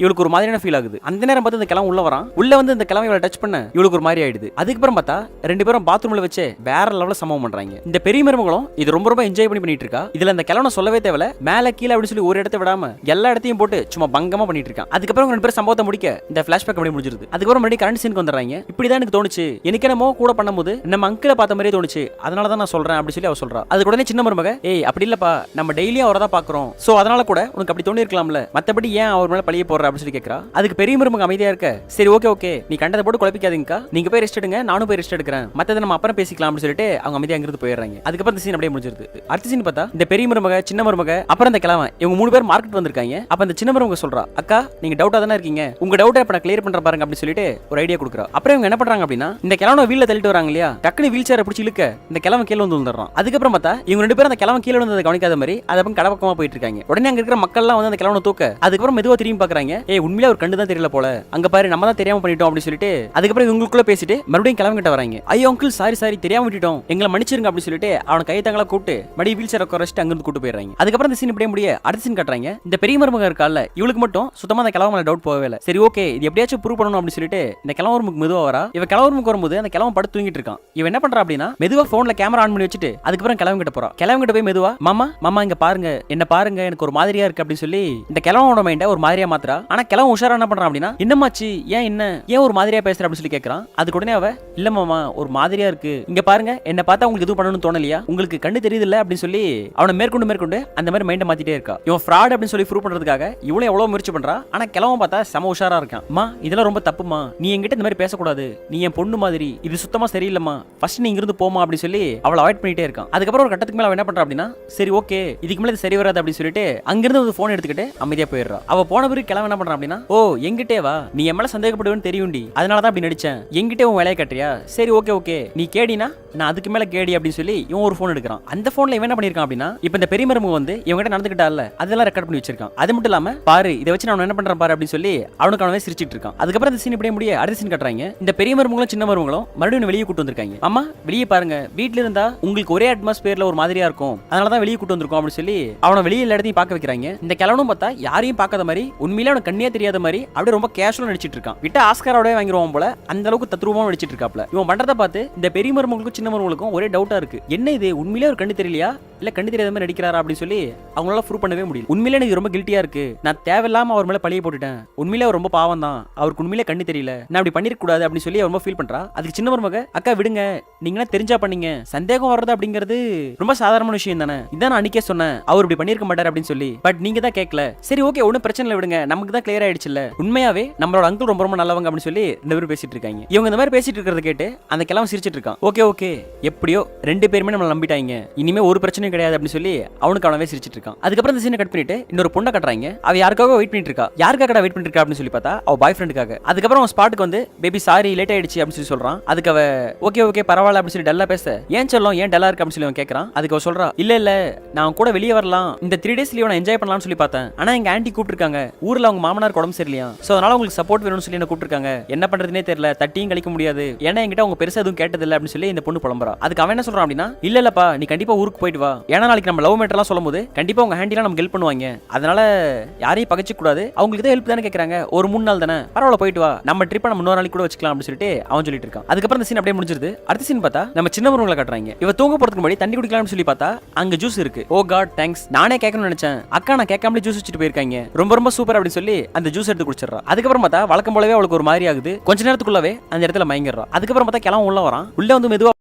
இவளுக்கு ஒரு மாதிரியான ஃபீல் ஆகுது. அந்த நேரம் பார்த்து இந்த கிழவன் உள்ள வரான். உள்ள வந்து இந்த கிழவன் இவளை டச் பண்ண இவளுக்கு ஒரு மாதிரி ஆயிடுது. அதுக்கப்புறம் பார்த்தா ரெண்டு பேரும் பாத்ரூம்ல வச்சு வேற லெவல்ல சம்பவம் பண்றாங்க. இந்த பெரிய மருமகளும் இது ரொம்ப என்ஜாய் பண்ணிட்டு இருக்கா. இதுல இந்த கிழவனை சொல்லவே தேவையில்ல, மேல கீழே அப்படின்னு சொல்லி ஒரு இடத்த விடாம எல்லா இடத்தையும் போட்டு சும்மா பங்கமா பண்ணிட்டு இருக்கான். அதுக்கப்புறம் ரெண்டு பேரும் சம்பவத்தை முடிக்க இந்த பிளாஷ்பேக் அப்படி முடிஞ்சிருது. அதுக்கப்புறம் மறுபடியும் கரண்ட் சீனுக்கு வந்துடுறாங்க. இப்படிதான் எனக்கு தோணுச்சு, எனக்கு என்னமோ கூட பண்ணும்போது நம்ம அங்கிளை பார்த்த மாதிரியே தோணுச்சு, அதனாலதான் நான் சொல்றேன் அப்படி சொல்லி அவ சொல்றா. அதுக்கு உடனே சின்ன மருமக, அப்படி இல்லப்பா நம்ம டெய்லியும் அவரை தான் பாக்குறோம், சோ அதனால கூட உனக்கு அப்படி தோணி இருக்கலாம்ல, மத்தபடி ஏன் அவர் மேல பழிய போடுற அப்படின்னு சொல்லி கேட்கறா. அதுக்கு பெரிய மருமக அமைதியா இருக்க, சரி ஓகே ஓகே நீ கண்டதை போட்டு குழப்பிக்காதீங்கக்கா, நீங்க போய் ரெஸ்ட் எடுங்க, நானும் போய் ரெஸ்ட் எடுக்கிறேன், மத்ததை நம்ம அப்புறம் பேசிக்கலாம் அப்படின்னு சொல்லிட்டு அவங்க அமைதியா அங்கிருந்து போயிடுறாங்க. அதுக்கப்புறம் இந்த சீன் அப்படியே முடிஞ்சிருது. அடுத்த சீன் பார்த்தா இந்த பெரிய மருமக சின்ன மருமக அப்புறம் இந்த கிழவன் இவங்க 3 பேர் மார்க்கெட் வந்திருக்காங்க. அப்ப இந்த சின்ன மருமக சொல்றா, அக்கா நீங்க டவுட்டா தானே இருக்கீங்க, உங்க டவுட்டை இப்ப நான் கிளியர் பண்ற பாருங்க அப்படின்னு சொல்லிட்டு ஒரு ஐடியா கொடுக்குறா. அப்புறம் இவங்க என்ன பண்றாங்க அப்படின்னா இந்த கிழவனை வீல்ல தள்ளிட்டு வராங்க இல்லையா, டக்குனு வீல் சேரை பிடிச்சி இழுக்க இந்த கிழவன் கீழே வந்து வந்துடுறான். அதுக்கப்புறம் பார்த்தா இவங்க 2 பேரும் அந்த கிழவன் கீழே வந்ததை கவனிக்காத மாதிரி அதை கடப்பக்கமா போயிட்டு இருக்காங்க. உடனே அங்க இருக்கிற மக்கள் எல்லாம் வந்து அந்த கிழவனை தூக்க, அதுக்கப்புறம் மெதுவா திரும்பி பாக்குறாங்க, உண்மையிலே ஒரு கண்டு தான் தெரியல போல, அங்க பாரு நம்ம தான் தெரியாம பண்ணிட்டோம் அப்படின்னு சொல்லிட்டு அதுக்கப்புறம் இவங்களுக்குள்ள பேசிட்டு மறுபடியும் கிளம்பி கிட்ட வராங்க. ஐயோ அங்கிள் சாரி தெரியாம விட்டுட்டோம், எங்களை மன்னிச்சிருங்க அப்படின்னு சொல்லிட்டு அவன் கைத்தங்களா கூப்பிட்டு மறுபடியும் வீல் சேரை குறைச்சிட்டு அங்கிருந்து கூட்டு போயிடுறாங்க. அதுக்கப்புறம் இந்த சீன் இப்படியே முடிய அடுத்த சீன் காட்டுறாங்க. இந்த பெரிய மருமக இருக்கால இவளுக்கு மட்டும் சுத்தமா அந்த கிழவன் மேல டவுட் போகவே இல்லை. சரி ஓகே இது எப்படியாச்சும் ப்ரூவ் பண்ணணும் அப்படின்னு சொல்லிட்டு இந்த கிழவருக்கு மெதுவா வரா. இவ கிழவருக்கு வரும்போது அந்த கிழவன் படுத்து தூங்கிட்டு இருக்கான். இவன் என்ன பண்றா அப்படின்னா மெதுவா போன்ல கேமரா ஆன் பண்ணி வச்சுட்டு அதுக்கப்புறம் கிழவன் கிட்ட போறா. கிழவன் கிட்ட போய் மெதுவா மாமா இங்க பாருங்க, என்ன பாருங்க, எனக்கு ஒரு மாதிரியா இருக்கு அப்படின்னு சொல்லி இந்த கிழவனோட மைண்ட ஒரு மாதிரியா மாத்துறா. ஆனா கிழவன் உஷாரா என்ன பண்றான் அப்படின்னா, என்னமாச்சு ஏன் ஒரு மாதிரியா பேசுற அப்படின்னு சொல்லி கேட்கறான். அதுக்கு உடனே அவ இல்ல மாமா ஒரு மாதிரியா இருக்கு, இங்க பாருங்க என்ன பார்த்தா உங்களுக்கு எதுவும் பண்ணணும்னு தோணலையா, உங்களுக்கு கண்ணு தெரியுது இல்ல அப்படின்னு சொல்லி அவனை மேற்கொண்டு அந்த மாதிரி மைண்ட மாத்திட்டே இருக்கா. இவன் ஃப்ராட் அப்படின்னு சொல்லி ப்ரூவ் பண்றதுக்காக இவ்வளவு எவ்வளவு முயற்சி பண்றா. ஆனா கிழவன் பார்த்தா செம உஷாரா இருக்கான். இதெல்லாம் ரொம்ப தப்புமா, நீ என்கிட்ட இந்த மாதிரி பேசக்கூடாது, நீ என் பொண்ணு மாதிரி, இது சுத்தமா சரியில்லைமா, ஃபர்ஸ்ட் நீ இங்கிருந்து போமா அப்படின்னு சொல்லி அவளை அவாய்ட் பண்ணிட்டே இருக்கான். அதுக்கப்புறம் ஒரு கட்டத்துக்கு மேல அவன் என்ன பண்றா அப்படின்னா, சரி ஓகே இதுக்கு மேல இது சரி வராது அப்படின்னு சொல்லிட்டு அங்கிருந்து ஒரு போன் எடுத்துக்கிட்டு அமைதியா போயிடுறா. அவ போன பிறகு கிழவன் என்ன பண்றான் அப்படின்னா, ஓ எங்கிட்டே வா, நீ என் மேல சந்தேகப்படுவேன்னு தெரியும்டி, அதனாலதான் அப்படி நடிச்சேன், எங்கிட்டே உன் வேலையை கட்டுறியா, சரி ஓகே நீ கேடினா நான் அதுக்கு மேல கேடி அப்படின்னு சொல்லி இவன் ஒரு போன் எடுக்கிறான். அந்த போன்ல இவன் என்ன பண்ணிருக்கான் அப்படின்னா, இப்ப இந்த பெரிய மருமக வந்து இவங்கிட்ட நடந்துக்கிட்டால அதெல்லாம் ரெக்கார்ட் பண்ணி வச்சிருக்கான். அது மட்டும் இல்லாம பாரு இதை வச்சு நான் என்ன பண்றேன் பாரு அப்படின்னு சொல்லி அவனுக்கு அவனே சிரிச்சிட்டு இருக்கான். அதுக்கப்புறம் இந்த சீன் இப்படியே முடிய அடுத்த சீன் கட்டுறாங்க. இந்த பெரிய மருமகளும் சின்ன மருமகளும் மறுபடியும் வெளியே கூட்டு வந்திருக்காங்க. அம்மா வெளியே பாருங்க, வீட்டுல இருந்தா உங்களுக்கு ஒரே அட்மாஸ்பியர்ல ஒரு மாதிரியா இருக்கும், அதனாலதான் வெளியே கூட்டு வந்திருக்கோம் அப்படின்னு சொல்லி அவனை வெளியே எல்லா இடத்தையும் பார்க்க வைக்கிறாங்க. இந்த கிழவனும் பார்த்தா யாரையும் பார்க்காத மாதிரி உண்மையிலே அவனுக்கு கண்ணியே தெரியாத மாதிரி அப்படியே ரொம்ப கேஷுவலா நடிச்சிட்டு இருக்கான். விட்ட ஆஸ்காரோட வாங்கிடுவான் போல, அந்த அளவுக்கு தத்ரூபமா நடிச்சிட்டு இருக்காப்ல. இவன் பண்றத பார்த்து இந்த பெரிய மருமகளுக்கும் சின்ன மருமகளுக்கும் ஒரே டவுட்டா இருக்கு, என்ன இது உண்மையிலே ஒரு கண்ணு தெரியலையா இல்ல கண்ணு தெரியாத மாதிரி நடிக்கிறாரா அப்படின்னு சொல்லி அவங்களால ப்ரூவ் பண்ணவே முடியல. உண்மையிலே எனக்கு ரொம்ப கில்ட்டியா இருக்கு, நான் தேவையில்லாம அவர் மேல பழிய போட்டுட்டேன், உண்மையிலே அவர் ரொம்ப பாவம் தான், அவருக்கு உண்மையிலே கண்ணு தெரியல, நான் அப்படி பண்ணிருக்க கூடாது அப்படின்னு சொல்லி ரொம்ப ஃபீல் பண்றா. அதுக்கு சின்ன மருமக, அக்கா விடுங்க, நீங்க தெரிஞ்சா பண்ணீங்க, சந்தேகம் வர்றது அப்படிங்கிறது ரொம்ப சாதாரண விஷயம் தானே, இதான் நான் அன்னைக்கே சொன்னேன் அவர் இப்படி பண்ணிருக்க மாட்டார் அப்படின்னு சொல்லி, பட் நீங்க தான் கேட்கல, சரி ஓகே ஒன்னும் பிரச்சனை இல்லை விடுங்க, நமக்கு தான் கிளியர் ஆயிடுச்சுல்ல, உண்மையாவே நம்மளோட அங்கிள் ரொம்ப ரொம்ப நல்லவங்க அப்படின்னு சொல்லி 2 பேரும் பேசிட்டு இருக்காங்க. இவங்க இந்த மாதிரி பேசிட்டு இருக்கிறத கேட்டு அந்த கிழவன் சிரிச்சிட்டு இருக்கான். ஓகே எப்படியோ 2 பேருமே நம்மள நம்பிட்டாங்க, இனிமே ஒரு பிரச்சனையும் கிடையாது அப்படின்னு சொல்லி அவனுக்கு அவனவே சிரிச்சிட்டு இருக்கான். அதுக்கப்புறம் இந்த சீனை கட் பண்ணிட்டு இன்னொரு பொண்ணை கட்டுறாங்க. அவ யாருக்காக வெயிட் பண்ணிட்டு இருக்கா. யாருக்காக வெயிட் பண்ணிட்டு இருக்கா அப்படின்னு சொல்லி பார்த்தா அவ பாய் ஃப்ரெண்டுக்காக. அதுக்கப்புறம் அவன் ஸ்பாட்டுக்கு வந்து பேபி சாரி லேட் ஆயிடுச்சு அப்படின்னு சொல்லி சொல்றான். அதுக்கு அவ ஓகே பரவாயில்ல அப்படின்னு சொல்லி டல்லா பேச, ஏன் சொல்லும் ஏன் டல்லா இருக்கு அப்படின்னு சொல்லி அவன் கேட்கறான். அதுக்கு அவ சொல்றா, இல்ல நான் கூட வெளியே வரலாம், இந்த 3 days லீவ் நான் என்ஜாய் பண்ணலாம்னு சொல்லி பார்த்தேன், ஆனா எங்க ஆன்ட்டி கூப்பிட்டுருக்காங்க, ஊர்ல அவங்க மாமனார் உடம்பு சரியில்லையா, சோ அதனால உங்களுக்கு சப்போர்ட் வேணும்னு சொல்லி என்ன கூப்பிட்டுருக்காங்க, என்ன பண்றதுனே தெரியல, தட்டியும் கழிக்க முடியாது, ஏன்னா என்கிட்ட அவங்க பெருசா எதுவும் கேட்டதில்லை அப்படின்னு சொல்லி இந்த பொண்ணு புலம்புறா. அதுக்கு அவன் என்ன சொல்றான் அப்படின்னா, இல்லப்பா நீ கண்டிப்பா ஊருக்கு போயிட்டு வா, ஏன்னா நாளைக்கு நம்ம லவ் மேட்டர்லாம் சொல்லும்போது கண்டிப்பா உங்க ஹேண்டிலாம் நமக்கு ஹெல்ப் பண்ணுவாங்க, அதனால யாரையும் பகச்சிக்க கூடாது, அவங்களுக்கு தான் ஹெல்ப் தானே கேட்கறாங்க, ஒரு 3 நாள் தானே பரவாயில்ல போயிட்டு வா, நம்ம ட்ரிப்பை நம்ம இன்னொரு நாளைக்கு கூட வச்சுக்கலாம் அப்படின்னு சொல்லிட்டு அவன் சொல்லிட்டு இருக்கான். அதுக்கப்புறம் இந்த சீன் அப்படியே முடிஞ்சிருது. அடுத்த சீன் பார்த்தா நம்ம சின்ன மருமகளை காட்டுறாங்க. இவ தூங்க போறதுக்கு முன்னாடி தண்ணி குடிக்கலாம்னு சொல்லி பார்த்தா அங்க ஜூஸ் இருக்கு. ஓ காட் தேங்க்ஸ், நானே கேட்கணும்னு நினைச்சேன், அக்கா நான் கேட்காமலே ஜூஸ் வச்சுட்டு போயிருக்காங்க, ரொம்ப சூப்பர் அப்படின்னு சொல்லி அந்த ஜூஸ் எடுத்து குடிச்சிடறா. அதுக்கப்புறம் பார்த்தா வழக்கம் போலவே அவளுக்கு ஒரு மாதிரி ஆகுது, கொஞ்ச நேரத்துக்குள்ளவே அந்த இடத்துல மயங்கிடுறா. அதுக்கப்புறம் பார்த்தா கிளம்ப உள்ள வரான், உள்ள வந்து மெதுவா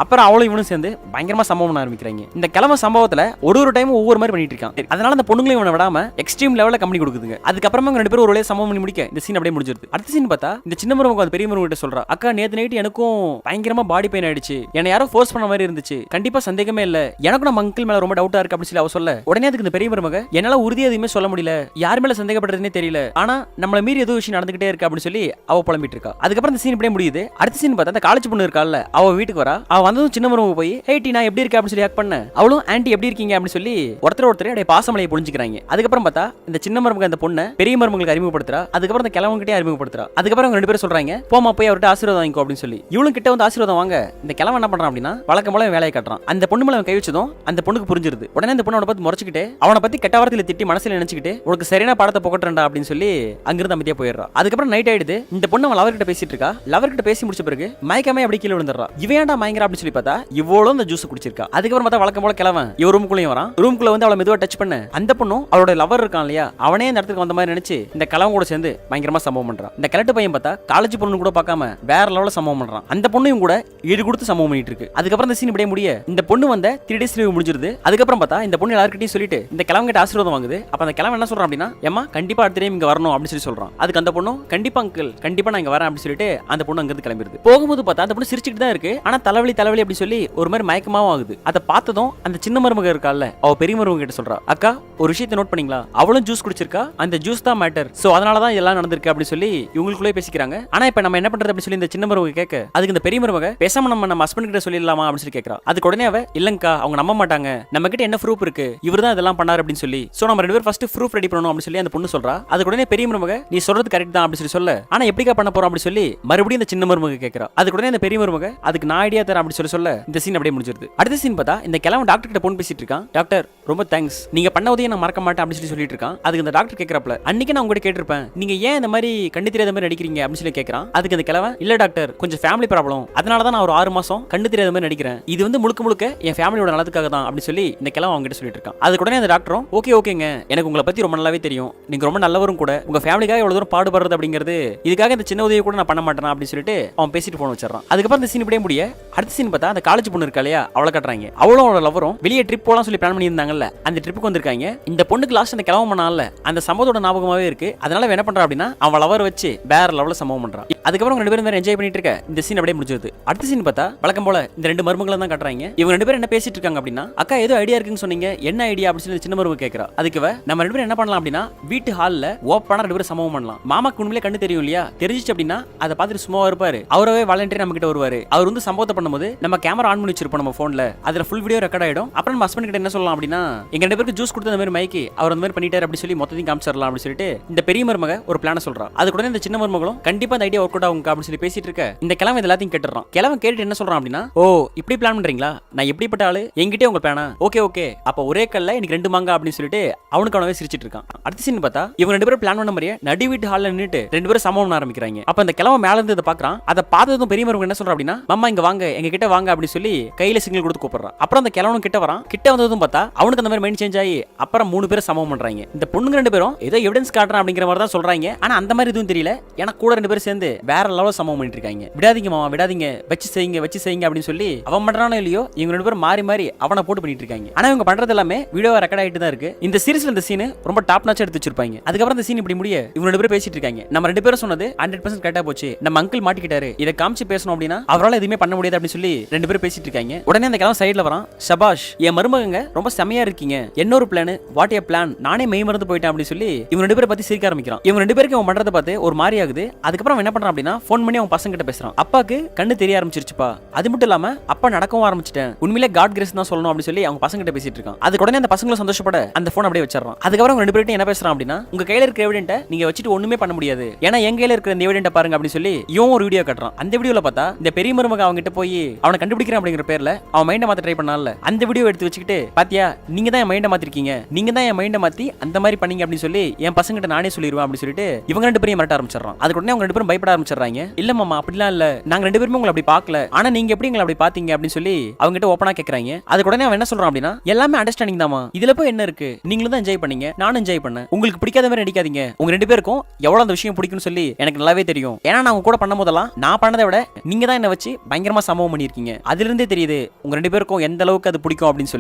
அப்புறம் அவளும் இவனும் சேர்ந்து பயங்கரமா சம்பவம் ஆரம்பிக்கிறாங்க. இந்த கிழமை சம்பவத்துல ஒரு டைம் ஒவ்வொரு மாதிரி பண்ணிட்டு இருக்கான். அதனால அந்த பொண்ணுங்களை இவனை விடாம எக்ஸ்ட்ரீம் லெவல்ல கம்பெனி கொடுக்குதுங்க. அதுக்கப்புறமா 2 பேரும் ஒரு வழியா சம்பவம் பண்ணி முடிக்க இந்த சீன் அப்படியே முடிஞ்சிருது. அடுத்த சீன் பார்த்தா இந்த சின்ன மருமக அந்த பெரிய மருமக கிட்ட சொல்றா, அக்கா நேத்து நைட் எனக்கும் பயங்கரமா பாடி பெயின் ஆயிடுச்சு, என்ன யாரோ ஃபோர்ஸ் பண்ண மாதிரி இருந்துச்சு, கண்டிப்பா சந்தேகமே இல்ல, எனக்கு நம்ம அங்கிள் மேல ரொம்ப டவுட்டா இருக்கு அப்படின்னு சொல்லி அவ சொல்ல, உடனே அதுக்கு இந்த பெரிய மருமக, என்னால உறுதியா எதுவுமே சொல்ல முடியல, யார் மேல சந்தேகப்படுறதுனே தெரியல, ஆனா நம்மள மீறி ஏதோ விஷயம் நடந்துகிட்டே இருக்கு அப்படின்னு சொல்லி அவ புலம்பிட்டு இருக்கா. அதுக்கப்புறம் இந்த சீன் இப்படியே முடியுது. அடுத்த சீன் பார்த்தா அந்த காலேஜ் பொண்ணு இருக்கால, அவ வீட்டுக்கு வரா. அவ வந்ததும் சின்ன மருமக போய் ஹே டீனா எப்படி இருக்க அப்படின்னு சொல்லி ஹக் பண்ண, அவளும் ஆன்ட்டி எப்படி இருக்கீங்க அப்படின்னு சொல்லி ஒருத்தர் அப்படியே பாசமலையை பொழிஞ்சிக்கிறாங்க. அதுக்கப்புறம் பார்த்தா இந்த சின்ன மருமக அந்த பொண்ணை பெரிய மருமகளுக்கு அறிமுகப்படுத்துறா. அதுக்கப்புறம் அந்த கிழவன்கிட்டே அறிமுகப்படுத்துறா. அதுக்கப்புறம் அவங்க 2 பேரும் சொல்றாங்க, போமா போய் அவர்கிட்ட ஆசீர்வாதம் வாங்கிக்கோ அப்படின்னு சொல்லி. இவளும் கிட்ட வந்து ஆசீர்வாதம் வாங்க இந்த கிழவன் என்ன பண்றான் அப்படின்னா வழக்கம் போல வேலையை காட்டுறான். அந்த பொண்ணு மேல கை வச்சதும் அந்த பொண்ணுக்கு புரிஞ்சிருது. உடனே அந்த பொண்ணு அவனை பத்தி முறைச்சிக்கிட்டு அவனை பத்தி கெட்ட வார்த்தையில திட்டி மனசுல நினைச்சுக்கிட்டு உனக்கு சரியான பாடத்தை புகட்டுறா அப்படின்னு சொல்லி அங்கிருந்து அமைதியா போயிடுறா. அதுக்கப்புறம் நைட் ஆயிடுது. இந்த பொண்ணு அவன் லவர்கிட்ட பேசிட்டு இருக்கா. லவர்கிட்ட பேசி முடிச்ச பிறகு மயக்கமே அப்படி கீழே விழுந்துடுறா. இவன் ஏன்டா மயங்கரா அப்படின்னு சொல்லி பார்த்தா இவ்வளவு அந்த ஜூஸ் குடிச்சிருக்கா. அதுக்கப்புறம் பார்த்தா வழக்கம் போல கிளவன் இவ ரூமுக்குள்ளேயும் வரான். ரூமுக்குள்ள வந்து அவளை மெதுவா டச் பண்ண அந்த பொண்ணும் அவளோட லவர் இருக்கான் இல்லையா அவனே இந்த இடத்துக்கு வந்த மாதிரி நினைச்சு இந்த கிளவன் கூட சேர்ந்து பயங்கரமா சம்பவம் பண்றான். இந்த கிழட்டு பையன் பார்த்தா காலேஜ் பொண்ணு கூட பார்க்காம வேற லெவல்ல சம்பவம் பண்றான். அந்த பொண்ணையும் கூட ஈடு கொடுத்து சம்பவம் பண்ணிட்டு இருக்கு. அதுக்கப்புறம் இந்த சீன் இப்படியே முடிய இந்த பொண்ணு வந்த 3 days லீவ் முடிஞ்சிருது. அதுக்கப்புறம் பார்த்தா இந்த பொண்ணு எல்லார்கிட்டயும் சொல்லிட்டு இந்த கிளவன் கிட்ட ஆசீர்வாதம் வாங்குது. அப்ப அந்த கிளவன் என்ன சொல்றான் அப்படின்னா ஏமா கண்டிப்பா அடுத்த டைம் இங்க வரணும் அப்படின்னு சொல்றான். அதுக்கு அந்த பொண்ணும் கண்டிப்பா அங்கிள் கண்டிப்பா நான் இங்க வரேன் அப்படின்னு சொல்லிட்டு அந்த பொண்ணு அங்கிருந்து கிளம்பிடுது. போகும்போது பார்த்தா அந்த பொண்ணு சிரிச்சுட்டு தான் இருக்கு. ஆனா தலைவலி தலைவலி அப்படி சொல்லி ஒரு மாதிரி மயக்கமாவும் ஆகுது. அதை பார்த்ததும் அந்த சின்ன மருமக இருக்கால அவ பெரிய மருமக கிட்ட சொல்றா அக்கா ஒரு விஷயத்தை நோட் பண்ணீங்களா அவளும் ஜூஸ் குடிச்சிருக்கா அந்த ஜூஸ் தான் மேட்டர் சோ அதனாலதான் இதெல்லாம் நடந்திருக்கு அப்படி சொல்லி இவங்களுக்குள்ளே பேசிக்கிறாங்க. ஆனா இப்ப நம்ம என்ன பண்றது அப்படி சொல்லி இந்த சின்ன மருமக கேட்க அதுக்கு இந்த பெரிய மருமக பேசாம நம்ம ஹஸ்பண்ட் கிட்ட சொல்லிடலாமா அப்படின்னு சொல்லி கேட்கறா. அதுக்கு உடனே அவ இல்லங்கா அவங்க நம்ப மாட்டாங்க நம்ம கிட்ட என்ன ப்ரூஃப் இருக்கு இவர் தான் இதெல்லாம் பண்ணாரு அப்படின்னு சொல்லி சோ நம்ம ரெண்டு பேரும் ஃபர்ஸ்ட் ப்ரூஃப் ரெடி பண்ணணும் அப்படின்னு சொல்லி அந்த பொண்ணு சொல்றா. அதுக்கு உடனே பெரிய மருமக நீ சொல்றது கரெக்ட் தான் அப்படி சொல்லி சொல்ல ஆனா எப்படிக்கா பண்ண போறோம் அப்படி சொல்லி மறுபடியும் இந்த சின்ன மருமக கேட்கறா. அதுக்கு உடனே இந்த பெரிய மருமக அதுக்கு நான் ஐடியா தரேன் அப்படி சொல்ல இந்த சீன் அப்படியே முடிஞ்சிருது. அடுத்த சீன் பார்த்தா இந்த கிழவன் டாக்டர் கிட்ட போன் பேசிட்டு இருக்கான். டாக்டர் ரொம்ப தேங்க்ஸ் நீங்க பண்ண உதவியை நான் மறக்க மாட்டேன் அப்படின்னு சொல்லி சொல்லிட்டு இருக்கான். அதுக்கு இந்த டாக்டர் கேட்கறப்பல அன்னைக்கு நான் உங்ககிட்ட கேட்டிருப்பேன் நீங்க ஏன் இந்த மாதிரி கண்ணு தெரியாத மாதிரி நடிக்கிறீங்க அப்படின்னு சொல்லி கேட்கறான். அதுக்கு இந்த கிழவன் இல்ல டாக்டர் கொஞ்சம் ஃபேமிலி ப்ராப்ளம் அதனால தான் நான் ஒரு 6 மாசம் கண்ணு தெரியாத மாதிரி நடிக்கிறேன் இது வந்து முழுக்க முழுக்க என் ஃபேமிலியோட நலத்துக்காக தான் அப்படி சொல்லி இந்த கிழவன் அவங்க கிட்ட சொல்லிட்டு இருக்கான். அதுக்கு உடனே அந்த டாக்டரும் ஓகேங்க எனக்கு உங்களை பத்தி ரொம்ப நல்லாவே தெரியும் நீங்க ரொம்ப நல்லவரும் கூட உங்க ஃபேமிலிக்காக எவ்வளவு தூரம் பாடுபடுறது அப்படிங்கிறது இதுக்காக இந்த சின்ன உதவியை கூட நான் பண்ண மாட்டேன் அப்படின்னு சொல்லிட்டு அவன் பேசிட்டு போன் வச்சிடறான். அதுக்கப்புறம் இந்த சீன் இப்படியே முடிய அடுத்த சீன் பார்த்தா அந்த காலேஜ் பொண்ணு இருக்கா இல்லையா அவளை கட்டுறாங்க. அவளும் அவளோட லவரும் வெளியே ட்ரிப் போலாம் சொல்லி பிளான் பண்ணியிருந்தாங்கல்ல அந்த ட்ரிப்புக்கு வந்திருக்காங்க. இந்த பொண்ணுக்கு லாஸ்ட் அந்த கிளம்ப பண்ணால அந்த சம்பவத்தோட ஞாபகமாவே இருக்கு. அதனால என்ன பண்றா அப்படின்னா அவன் லவர் வச்சு வேற லெவல்ல சம்பவம் பண்றான். அதுக்கப்புறம் ரெண்டு பேரும் என்ஜாய் பண்ணிட்டு இருக்க இந்த சீன் அப்படியே முடிஞ்சது. அடுத்த சீன் பார்த்தா வழக்கம் போல இந்த 2 மருமகளை தான் கட்டுறாங்க. இவங்க 2 பேரும் என்ன பேசிட்டு இருக்காங்க அப்படின்னா அக்கா ஏதோ ஐடியா இருக்குன்னு சொன்னீங்க என்ன ஐடியா அப்படின்னு சொல்லி சின்ன மருமக கேட்கறா. அதுக்கு நம்ம 2 பேரும் என்ன பண்ணலாம் அப்படின்னா வீட்டு ஹால்ல ஓப்பனா 2 பேரும் சம்பவம் பண்ணலாம். மாமாக்கு உண்மையிலே கண்ணு தெரியும் இல்லையா தெரிஞ்சிச்சு அப்படின்னா அதை பார்த்துட்டு சும்மா இருப்பாரு அவரவே வாலண்டியர் நம்ம கிட்ட வருவாரு. அவர் வந்து சம்பவத்தை பண்ணும்போது நம்ம கேமரா ஆன் பண்ணி வச்சிருப்போம் நம்ம போன்ல அதுல ஃபுல் வீடியோ ரெக்கார்ட் ஆயிடும். அப்புறம் நம்ம ஹஸ்பண்ட் கிட்ட என்ன சொல்லலாம் அப்படின்னா எங்க 2 பேருக்கு ஜூஸ் கொடுத்த அந்த மாதிரி மைக்கி அவர் அந்த மாதிரி பண்ணிட்டாரு அப்படி சொல்லி மொத்தத்தையும் காமிச்சிடலாம் அப்படின்னு சொல்லிட்டு இந்த பெரிய மருமக ஒரு பிளான சொல்றா. அதுக்கு உடனே இந்த சின்ன மருமகளும் கண்டிப்பா இந்த ஐடியா ஒர்க் அவுட் ஆகும் அப்படின்னு சொல்லி பேசிட்டு இருக்க இந்த கிழவன் எல்லாத்தையும் கேட்டுறான். கிழவன் கேட்டு என்ன சொல்றான் அப்படின்னா ஓ இப்படி பிளான் பண்றீங்களா நான் எப்படிப்பட்ட ஆளு என்கிட்டே உங்க பிளானா ஓகே அப்ப ஒரே கல்ல எனக்கு 2 மாங்கா அப்படின்னு சொல்லிட்டு அவனுக்கு அவனவே சிரிச்சிட்டு இருக்கான். அடுத்த சீன் பார்த்தா இவங்க 2 பேரும் பிளான் பண்ண மாதிரியே நடு வீட்டு ஹால்ல நின்னுட்டு 2 பேரும் சம்பவம் பண்ண ஆரம்பிக்கிறாங்க. அப்ப இந்த கிழவன் மேல இருந்து இதை பாக்குறான். அதை பார்த்ததும் பெரிய மருமக என்ன சொல்றா அப்படின்னா மாமா இங்க வாங்க எங்க கிட்ட வாங்க அப்படின்னு சொல்லி கையில சிக்னல் கொடுத்து கூப்பிடுறான். அப்புறம் அந்த கிழவனும் கிட்ட வரான். கிட்ட வந்ததும் பார்த்தா அவனுக்கு அந்த மாதிரி மைண்ட் சேஞ்ச் ஆகி அப்புறம் 3 பேரும் சம்பவம் பண்றாங்க. இந்த பொண்ணுங்க 2 பேரும் ஏதோ எவிடன்ஸ் காட்டுறான் அப்படிங்கிற மாதிரி தான் சொல்றாங்க. ஆனா அந்த மாதிரி எதுவும் தெரியல. ஏன்னா கூட 2 பேரும் சேர்ந்து வேற லெவல்ல சம்பவம் பண்ணிட்டு இருக்காங்க. விடாதீங்க மாமா விடாதீங்க வச்சு செய்யுங்க அப்படின்னு சொல்லி அவன் பண்றானோ இல்லையோ இவங்க 2 பேரும் மாறி அவனை போட்டு பண்ணிட்டு இருக்காங்க. ஆனா இவங்க பண்றது எல்லாமே வீடியோவா ரெக்கார்ட் ஆயிட்டு தான் இருக்கு. இந்த சீரிஸ்ல இந்த சீன் ரொம்ப டாப் நாச்சா எடுத்து வச்சிருப்பாங்க. அதுக்கப்புறம் இந்த சீன் இப்படி முடிய இவங்க 2 பேரும் பேசிட்டு இருக்காங்க. நம்ம 2 பேரும் சொன்னது 100% கரெக்டா போச்சு. நம்ம அங்கிள் மாட்டிக்கிட்டாரு இதை காமிச்சு பேசணும் அப்படின்னா அவரால் எதுவுமே பண்ண முடியாது அப்படின்னு சொல்லி 2 பேரும் பேசிட்டு இருக்காங்க. உடனே அந்த கிழவன் சைடுல வரான். சபாஷ் என் மருமகங்க ரொம்ப செமையா இருக்கீங்க என்னொரு பிளான் வாட் ஏ பிளான் நானே மெய் மறந்து போயிட்டேன் அப்படின்னு சொல்லி இவங்க 2 பேரை பத்தி சிரிக்க ஆரம்பிக்கிறான். இவங்க 2 பேருக்கு அவன் பண்றதை பார்த்து ஒரு மாதிரி ஆகுது. அதுக்கப்புறம் என்ன பண்றான் அப்படின்னா போன் பண்ணி அவன் பசங்க கிட்ட பேசுறான். அப்பாக்கு கண்ணு தெரிய ஆரம்பிச்சிருச்சுப்பா அது மட்டும் இல்லாம அப்பா நடக்கவும் ஆரம்பிச்சிட்டேன் உண்மையிலே காட் கிரேஸ் தான் சொல்லணும் அப்படின்னு சொல்லி அவங்க பசங்க கிட்ட பேசிட்டு இருக்கான். அதுக்கு உடனே அந்த பசங்களும் சந்தோஷப்பட அந்த போன் அப்படியே வச்சிடறான். அதுக்கப்புறம் 2 பேரும் என்ன பேசுறான் அப்படின்னா உங்க கையில இருக்கிற எவிடென்ட்டை நீங்க வச்சுட்டு ஒண்ணுமே பண்ண முடியாது ஏன்னா என் கையில இருக்கிற இந்த எவிடென்ட்டை பாருங்க அப்படின்னு சொல்லி இவன் ஒரு வீடியோ காட்டுறான். அந்த வீடியோல பார்த்தா இந்த பெரிய மருமக அவங்க கிட்ட போய் அவனை கண்டுபிடிக்கிறான் அப்படிங்கிற பேர்ல அவன் மைண்டை மாத்த ட்ரை பண்ணால அந்த வீடியோ எடுத்து வச்சுக்கிட்டு பாத்தியா நீங்க தான் என் மைண்டை மாத்திருக்கீங்க நீங்க தான் என் மைண்டை மாத்தி அந்த மாதிரி பண்ணீங்க அப்படின்னு சொல்லி என் பசங்க கிட்ட நானே சொல்லிடுவேன் அப்படின்னு சொல்லிட்டு இவங்க 2 பேரும் மிரட்ட ஆரம்பிச்சிடறான். அதுக்கு உடனே அவங்க 2 பேரும் பயப்பட ஆரம்பிச்சிடறாங்க. இல்ல மாமா அப்படிலாம் இல்ல நாங்க 2 பேருமே உங்களை அப்படி பார்க்கல ஆனா நீங்க எப்படி எங்களை அப்படி பாத்தீங்க அப்படின்னு சொல்லி அவங்க கிட்ட ஓப்பனா கேக்குறாங்க. அதுக்கு உடனே அவன் என்ன சொல்றான் அப்படின்னா எல்லாமே அண்டர்ஸ்டாண்டிங் தாமா இதுல போய் என்ன இருக்கு நீங்களும் தான் என்ஜாய் பண்ணீங்க நானும் என்ஜாய் பண்ணேன் உங்களுக்கு பிடிக்காத மாதிரி நடிக்காதீங்க உங்க 2 பேருக்கும் எவ்வளவு அந்த விஷயம் பிடிக்கும்னு சொல்லி எனக்கு நல்லாவே தெரியும் ஏன்னா நான் உங்க கூட பண்ண போதெல்லாம் நான் பண்ணதை விட நீங்க தான் என்ன வச்சு பயங்கரமா சம்பவம் பண்ணிருக்கீங்க அதுல இருந்தே தெரியுது உங்க 2 பேருக்கும் எந்த அளவுக்கு அது பிடிக்கும் அப்படின்னு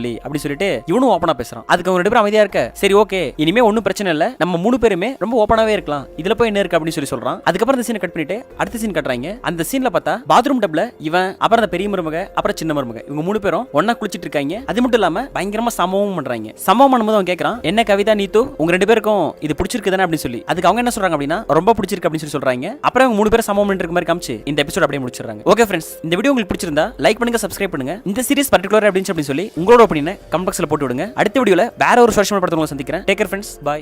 சொல்லிட்டு இவனும் ஓப்பனா பேசுறான். அதுக்கு அவங்க 2 பேரும் அமைதியா இருக்க சரி ஓகே இனிமே ஒன்னும் பிரச்சனை இல்ல நம்ம 3 பேருமே ரொம்ப ஓப்பனாவே இருக்கலாம் இதுல போய் என்ன இருக்கு அப்படின்னு சொல்லி சொல்றான். அதுக்கப்புறம் இந்த சீனை கட் பண்ணிட்டு அடுத்த சீன் கட்டுறாங்க. அந்த சீன்ல பார்த்தா பாத்ரூம் டப்ல இவன் அப்புறம் அந்த பெரிய மருமக அப்புறம் சின்ன மருமக இவங்க 3 பேரும் ஒண்ணா குளிச்சிட்டு இருக்காங்க. அது மட்டும் இல்லாம பயங்கரமா சம்பவம் பண்றாங்க. சம்பவம் பண்ணும்போது அவன் கேக்குறான் என்ன கவிதா நீத்து உங்க 2 பேருக்கும் இது பிடிச்சிருக்கு தானே அப்படின்னு சொல்லி அதுக்கு அவங்க என்ன சொல்றாங்க அப்படின்னா ரொம்ப பிடிச்சிருக்கு அப்படின்னு சொல்லி சொல்றாங்க. அப்புறம் அவங்க 3 பேரும் சம்பவம் பண்ணிட்டு இருக்க மாதிரி காமிச்சு இந்த எபிசோட் அப்படியே முடிச்சிடுறாங்க. ஓகே ஃப்ரெண்ட்ஸ் இந்த வீடியோ உங்களுக்கு பிடிச்சிருந்தா லைக் பண்ணுங்க சப்ஸ்கிரைப் பண்ணுங்க. இந்த சீரிஸ் பர்టిక్యులர் அப்படின்னு சொல்லி உங்களோட ஒப்பீனியனை கமெண்ட் பாக்ஸ்ல போட்டு விடுங்க. அடுத்த வீடியோல வேற ஒரு சுவாரஸ்யமான படத்தை உங்களை சந்திக்கிறேன். Take care friends by.